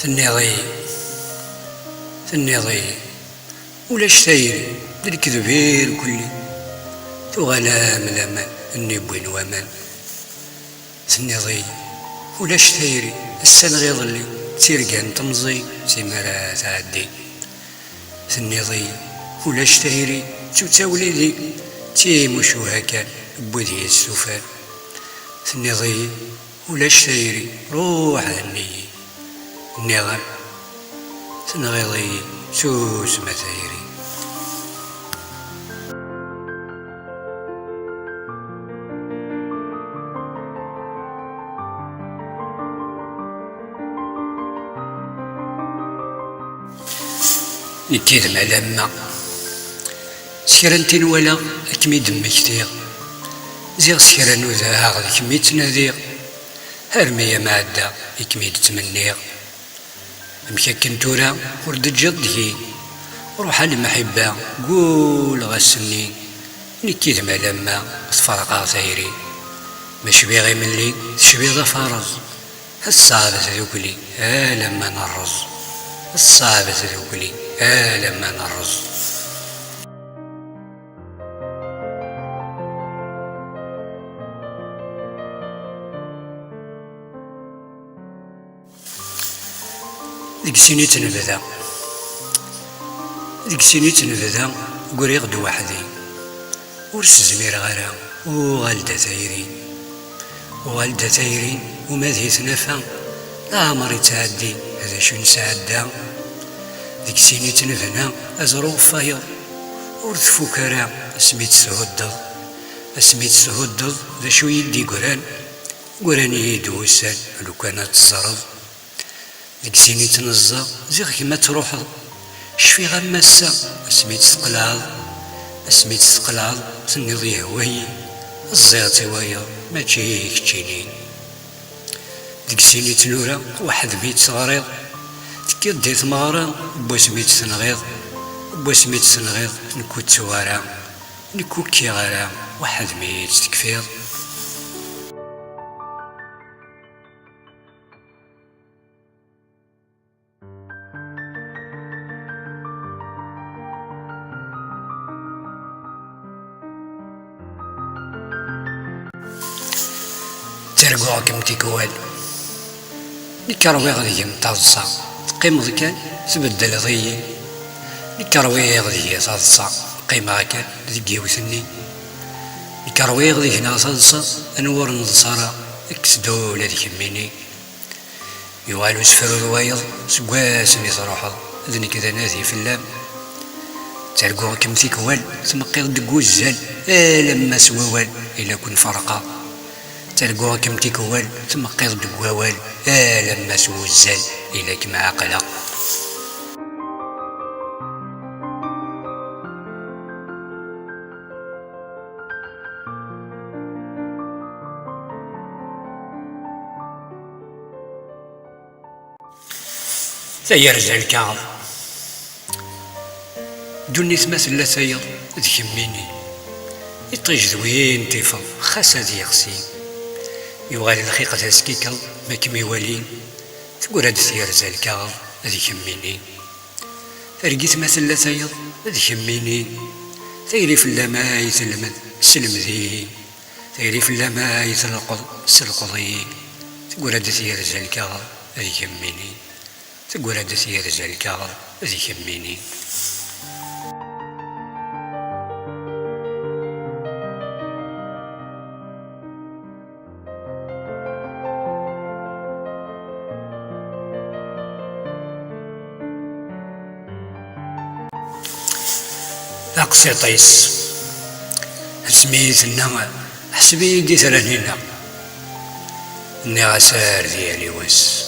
ثني ولاش ثايري الكذبير كلي تغلام الأمان اني بوين وامان. ثني ولاش ثايري السن غيظلي تيرقان تمزي سيمارا تعدي. ثني ولاش ثايري توتاولي ذي تيموش هكا بوذي السفال. ثني ولاش ثايري روح عني النظام ثنغيضي سوس ما ثايري. نكيد مع لما سيرانتين ولا اكمي دمكتيغ زيغ سيران وذا غادي كمي تناديغ هرمية معدا اكمي تمنيغ. مشاكن تورا ورد جدي روح المحبة قول غسني نكيد مع لما تفرقا ثايري مش بيغي ملي تشبيض فرز الصعبة ذوكلي لما نرز الصعبة ذوكلي لما نرز. ديك سيني تنبذا قري غد وحدي ورس زمير غرا وغالدة ثايري وما ذي تنفى عمري تعدي هذا شو نسعدا. ديك سيني تنبنا أزرو فاير ورث فكرا اسميت تهدض ذا شو يدي قران يدوسان لو كانت تزرض. ديك سيني تنزا زيغ كما تروحض شفي غماسا اسميت تقلعض تنضي هواي الزيغتي ويا ماشي كتشينين. ديك سيني تنورا واحد بيت صغريض تكيد ديت مغرا بوسميت تنغيض نكو توارا نكو كيغارا واحد ميت تكفيض. ترقوع كم تيكوال نكروي غدي متعصا تقيم كان تبدل ضيي نكروي غدي تعصا قيمة كان ذي وثني نكروي غدي هنا صلصة انور نصارى اكسدو لذي كميني يوالو سفرو الوايض سقواس ميصروحض ذني كذا ناذي في اللام. ترقوع كم تيكوال تمقيض دقو الزال لما سووال إلا كن فرقا. تلقوها كم تيكوال تمقيض دقوال لما سوو الزال إلا كما عقلا. ثير زالكا دوني ثماثل لا ثير ذكميني يطيج ذوين تيفض خاصة ذي يغسي يوغالي الخيقة تسكيكا ما كمي والين تقول هاد ثير زالكا ذي كميني رقيت مثل لا ثير ذي كميني ثيري في اللما يتلمذ سلم ذي ثيري في اللما يتلقض سلقضي تقول هاد ثير زالكا ذي كميني تقول هاد ثير زالكا ذي كميني. أقصي طيس سميت النوى حسبي دي ثلاثين إني غسار ديالي وس